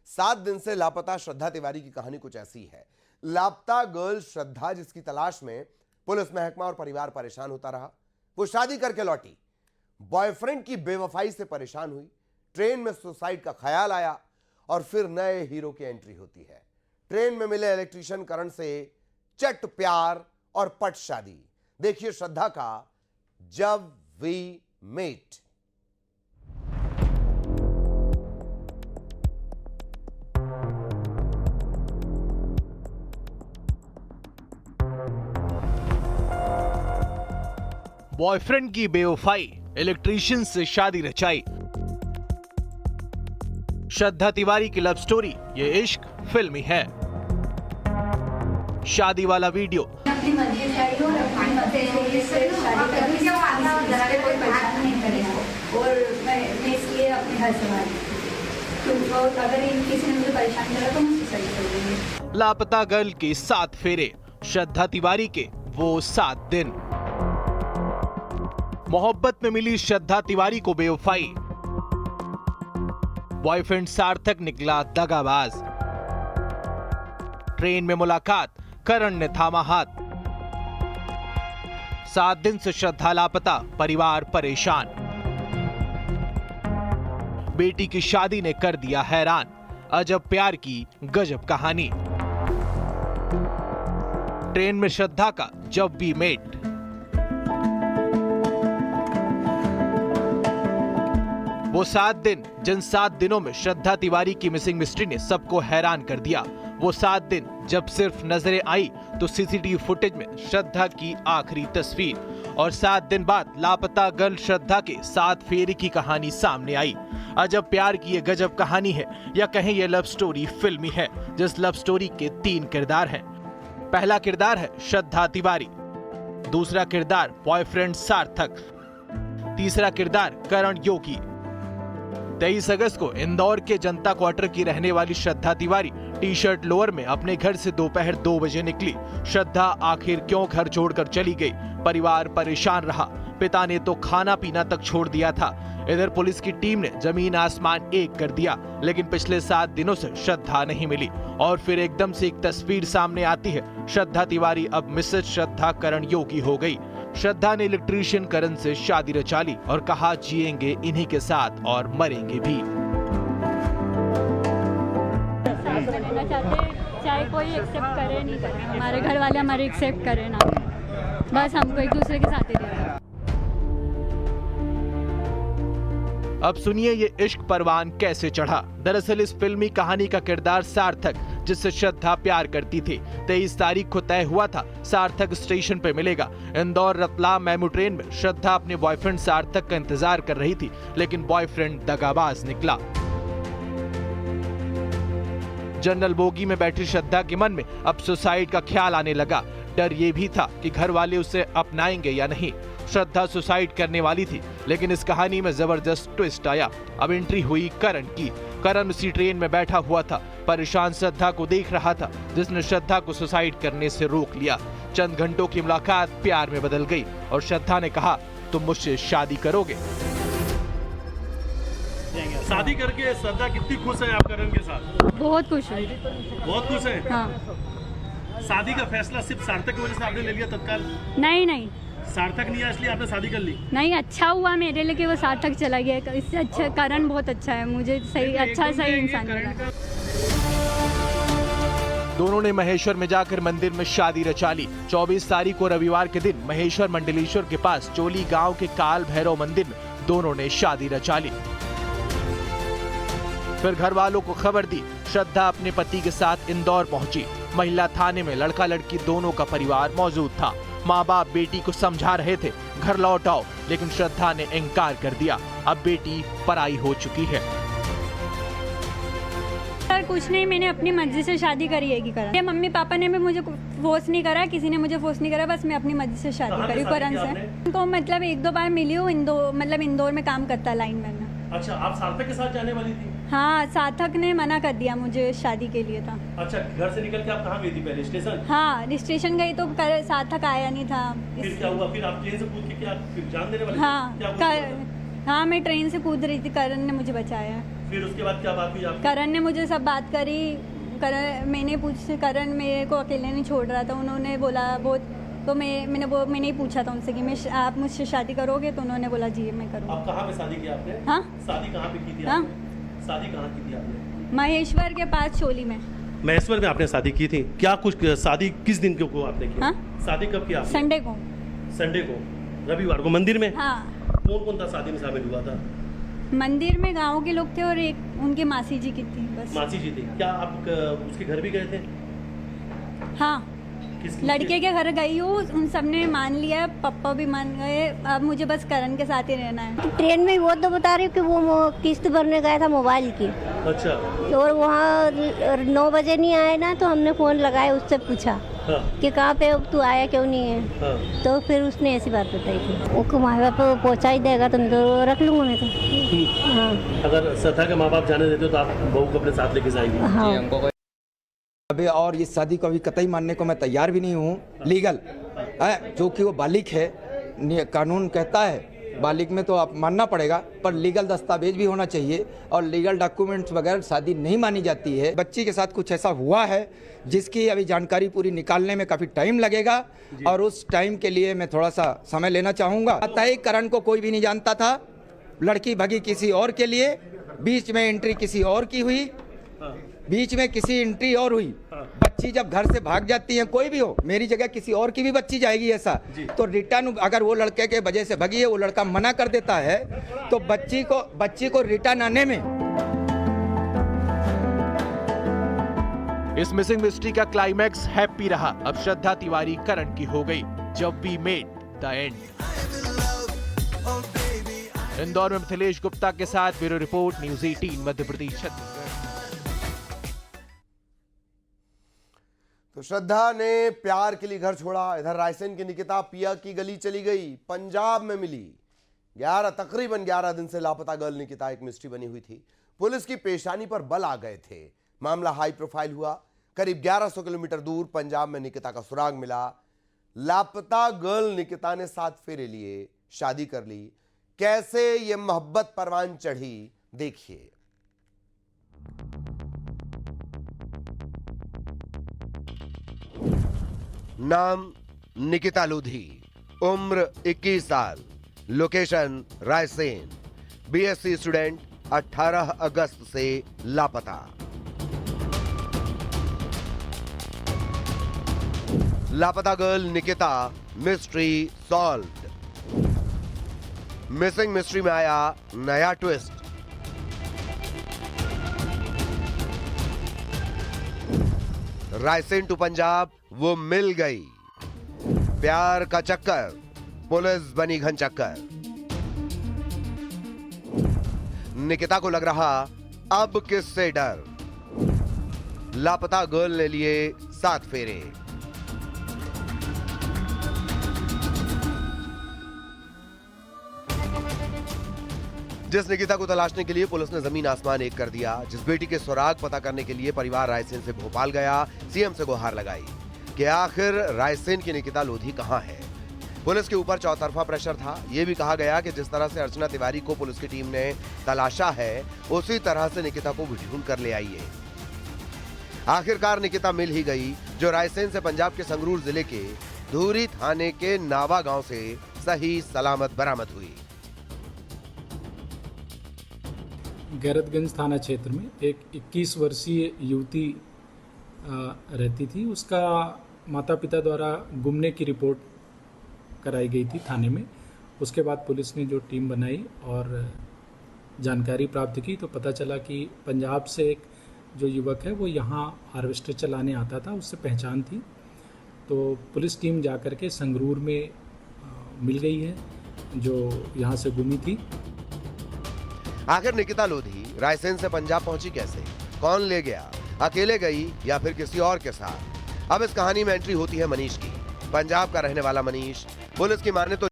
7 दिन से लापता श्रद्धा तिवारी की कहानी कुछ ऐसी है। लापता गर्ल श्रद्धा, जिसकी तलाश में पुलिस, महकमा और परिवार परेशान होता रहा। वो शादी करके लौटी, बॉयफ्रेंड की बेवफाई से परेशान हुई, ट्रेन में सुसाइड का ख्याल आया और फिर नए हीरो की एंट्री होती है। ट्रेन में मिले इलेक्ट्रीशियन करण से चट प्यार और पट शादी। देखिए श्रद्धा का जब वी मेट। बॉयफ्रेंड की बेवफाई, इलेक्ट्रीशियन से शादी रचाई। श्रद्धा तिवारी की लव स्टोरी, ये इश्क फिल्मी है। शादी वाला वीडियो, अपनी मर्जी से आई हो और अपनी मर्जी से शादी करके कोई परेशान नहीं करेगा और मैं इसलिए अपने घर से आई। तो अगर किसी ने मुझे परेशान करा तो मैं सुसाइड कर दूंगी। लापता गर्ल के 7 फेरे, श्रद्धा तिवारी के वो 7 दिन। मोहब्बत में मिली श्रद्धा तिवारी को बेवफाई, बॉयफ्रेंड सार्थक निकला दगाबाज। ट्रेन में मुलाकात, करण ने थामा हाथ। 7 दिन से श्रद्धा लापता, परिवार परेशान। बेटी की शादी ने कर दिया हैरान, अजब प्यार की गजब कहानी। ट्रेन में श्रद्धा का जब वी मेट। वो 7 दिन, जिन 7 दिनों में श्रद्धा तिवारी की मिसिंग मिस्ट्री ने सबको हैरान कर दिया। वो 7 दिन जब सिर्फ नजरें आई तो सीसीटीवी फुटेज में श्रद्धा की आखिरी तस्वीर, और 7 दिन बाद लापता गर्ल श्रद्धा के 7 फेरे की कहानी सामने आई। अजब प्यार की ये गजब कहानी है, या कहें ये लव स्टोरी फिल्मी है, जिस लव स्टोरी के 3 किरदार हैं। पहला किरदार है श्रद्धा तिवारी, दूसरा किरदार बॉयफ्रेंड सार्थक, तीसरा किरदार करण योगी। 23 अगस्त को इंदौर के जनता क्वार्टर की रहने वाली श्रद्धा तिवारी टी शर्ट लोअर में अपने घर से दोपहर 2 बजे निकली। श्रद्धा आखिर क्यों घर छोड़कर चली गई? परिवार परेशान रहा, पिता ने तो खाना पीना तक छोड़ दिया था। इधर पुलिस की टीम ने जमीन आसमान एक कर दिया, लेकिन पिछले 7 दिनों से श्रद्धा नहीं मिली। और फिर एकदम से एक तस्वीर सामने आती है, श्रद्धा तिवारी अब मिसेज श्रद्धा करण योगी हो गई। श्रद्धा ने इलेक्ट्रीशियन करण से शादी रचा ली और कहा जिएंगे इन्हीं के साथ और मरेंगे भी। चाहे कोई एक्सेप्ट करे नहीं करे, हमारे घर वाले हमारे एक्सेप्ट करें ना, बस हमको एक दूसरे के साथ ही रहना। अब सुनिए ये इश्क परवान कैसे चढ़ा। दरअसल इस फिल्मी कहानी का किरदार सार्थक, जिससे श्रद्धा प्यार करती थी। 23 तारीख को तय हुआ था सार्थक स्टेशन पे मिलेगा। इंदौर रतलाम मेमू ट्रेन में श्रद्धा अपने बॉयफ्रेंड सार्थक का इंतजार कर रही थी, लेकिन बॉयफ्रेंड दगाबाज निकला। जनरल बोगी में बैठी श्रद्धा के मन में अब सुसाइड का ख्याल आने लगा। डर ये भी था कि घर वाले उसे अपनाएंगे या नहीं। श्रद्धा सुसाइड करने वाली थी, लेकिन इस कहानी में जबरदस्त ट्विस्ट आया। अब एंट्री हुई करण की। करण उसी ट्रेन में बैठा हुआ था, परेशान श्रद्धा को देख रहा था, जिसने श्रद्धा को सुसाइड करने से रोक लिया। चंद घंटों की मुलाकात प्यार में बदल गई और श्रद्धा ने कहा, तुम मुझसे शादी करोगे? शादी करके श्रद्धा कितनी खुश है आप करण के साथ? बहुत खुश हूँ। बहुत खुश है? हाँ। शादी का फैसला सिर्फ सार्थक की वजह से आपने ले लिया तत्काल? नहीं, सार्थक नहीं है इसलिए आपने शादी कर ली? नहीं, अच्छा हुआ मेरे लिए कि वो सार्थक चला गया। इससे अच्छा करण बहुत अच्छा है, मुझे सही इंसान लगा। दोनों ने महेश्वर में जाकर मंदिर में शादी रचा ली। 24 तारीख को रविवार के दिन महेश्वर मंडलेश्वर के पास चोली गांव के काल भैरव मंदिर में दोनों ने शादी रचा ली। फिर घर वालों को खबर दी। श्रद्धा अपने पति के साथ इंदौर पहुंची। महिला थाने में लड़का लड़की दोनों का परिवार मौजूद था। माँ बाप बेटी को समझा रहे थे घर लौट आओ, लेकिन श्रद्धा ने इनकार कर दिया। अब बेटी पराई हो चुकी है। सर कुछ नहीं, मैंने अपनी मर्जी से शादी करी है करण। मम्मी पापा ने भी मुझे फोर्स नहीं करा, किसी ने मुझे फोर्स नहीं करा, बस मैं अपनी मर्जी से शादी करी करण से। उनको मतलब 1-2 बार मिली हूँ, इंदौर में काम करता है लाइन मैन। अच्छा, आप सार्थक के साथ जाने वाली थी? हाँ, सार्थक ने मना कर दिया मुझे, शादी के लिए था। अच्छा, घर से निकल के आप कहाँ गई थी पहले? स्टेशन? हाँ, स्टेशन गई तो सार्थक आया नहीं था। फिर क्या हुआ? फिर आप ट्रेन से कूद के क्या जान देने वाली? हाँ, हाँ मैं ट्रेन से कूद रही थी, करण ने मुझे बचाया। फिर उसके बाद क्या बात हुई आपकी? करण ने मुझे सब बात करी। करण मेरे को अकेले नहीं छोड़ रहा था। उन्होंने बोला बहुत, तो मैंने ही पूछा था उनसे कि आप मुझसे शादी करोगे, तो उन्होंने बोला जी मैं करूँगा। आप कहाँ पे शादी की आपने? हाँ, शादी कहाँ पे की थी हाँ? आपने? शादी कहाँ की थी आपने? महेश्वर के पास चोली में। महेश्वर में आपने शादी की थी? क्या कुछ शादी किस दिन को आपने की? हाँ? शादी कब की आपने? संडे को। संडे को, रविवार को, मंदिर में? हाँ, कौन कौन था शादी में शामिल हुआ था? मंदिर में गांव के लोग थे और एक उनकी मासी जी की थी बस। मासी जी थी। क्या आप उसके घर भी गए थे? हाँ, किसके? लड़के के घर गई हूँ, उन सब ने मान लिया, पापा भी मान गए। अब मुझे बस करण के साथ ही रहना है। ट्रेन में वो तो बता रही हूँ कि वो किस्त भरने गया था मोबाइल की, अच्छा। और वहाँ 9 बजे नहीं आए ना, तो हमने फ़ोन लगाया, उससे पूछा हाँ, कि कहाँ पे हो, तू आया क्यों नहीं है। हाँ। तो फिर उसने ऐसी बात बताई थी, वो माँ बाप को पहुँचा ही देगा तो मैं तो रख लूँगा मैं तो। हाँ अगर श्रद्धा के माँ बाप जाने देते हो तो आप बहू को अपने साथ लेके जाएंगे? हाँ। अभी और इस शादी को अभी कतई मानने को मैं तैयार भी नहीं हूँ। लीगल है, जो कि वो बालिग है, कानून कहता है बालिग में तो आप मानना पड़ेगा, पर लीगल दस्तावेज भी होना चाहिए और लीगल डॉक्यूमेंट्स वगैरह शादी नहीं मानी जाती है। बच्ची के साथ कुछ ऐसा हुआ है जिसकी अभी जानकारी पूरी निकालने में काफ़ी टाइम लगेगा और उस टाइम के लिए मैं थोड़ा सा समय लेना चाहूँगा। तय करण को कोई भी नहीं जानता था, लड़की भगी किसी और के लिए, बीच में एंट्री किसी और की हुई, बीच में किसी एंट्री और हुई। बच्ची जब घर से भाग जाती है, कोई भी हो, मेरी जगह किसी और की भी बच्ची जाएगी ऐसा, तो रिटर्न अगर वो लड़के के वजह से भगी है, वो लड़का मना कर देता है, तो बच्ची को रिटर्न आने में। इस मिसिंग मिस्ट्री का क्लाइमैक्स हैप्पी रहा। अब श्रद्धा तिवारी करण की हो गई। Jab we met the end. Indore में मिथिलेश गुप्ता के साथ bureau report, news 18 Madhya Pradesh Chhattisgarh. तो श्रद्धा ने प्यार के लिए घर छोड़ा, इधर रायसेन की निकिता पिया की गली चली गई, पंजाब में मिली। तकरीबन 11 दिन से लापता गर्ल निकिता एक मिस्ट्री बनी हुई थी। पुलिस की पेशानी पर बल आ गए थे। मामला हाई प्रोफाइल हुआ। करीब 1100 किलोमीटर दूर पंजाब में निकिता का सुराग मिला। लापता गर्ल निकिता ने 7 फेरे लिए, शादी कर ली। कैसे ये मोहब्बत परवान चढ़ी, देखिए। नाम निकिता लोधी, उम्र 21 साल, लोकेशन रायसेन, बीएससी स्टूडेंट, 18 अगस्त से लापता। लापता girl Nikita, mystery solved. Missing mystery में आया नया ट्विस्ट। रायसेन टू पंजाब वो मिल गई। प्यार का चक्कर, पुलिस बनी घन चक्कर। निकिता को लग रहा अब किससे डर। लापता गर्ल ने लिए 7 फेरे। जिस निकिता को तलाशने के लिए पुलिस ने जमीन आसमान एक कर दिया, जिस बेटी के सुराग पता करने के लिए परिवार रायसेन से भोपाल गया, सीएम से गुहार लगाई कि आखिर रायसेन की निकिता लोधी कहां है। पुलिस के ऊपर चौतरफा प्रेशर था। यह भी कहा गया कि जिस तरह से अर्चना तिवारी को पुलिस की टीम ने तलाशा है, उसी तरह से निकिता को भी ढूंढ कर ले आइए। आखिरकार निकिता मिल ही गई, जो रायसेन से पंजाब के संगरूर जिले के धूरी थाने के नावा गांव से सही सलामत बरामद हुई। गैरतगंज थाना क्षेत्र में एक 21 वर्षीय युवती रहती थी। उसका माता पिता द्वारा गुमने की रिपोर्ट कराई गई थी थाने में। उसके बाद पुलिस ने जो टीम बनाई और जानकारी प्राप्त की, तो पता चला कि पंजाब से एक जो युवक है वो यहाँ हार्वेस्टर चलाने आता था, उससे पहचान थी। तो पुलिस टीम जाकर के संगरूर में मिल गई है, जो यहाँ से गुमी थी। आखिर निकिता लोधी रायसेन से पंजाब पहुंची कैसे? कौन ले गया? अकेले गई या फिर किसी और के साथ? अब इस कहानी में एंट्री होती है मनीष की। पंजाब का रहने वाला मनीष, पुलिस की माने तो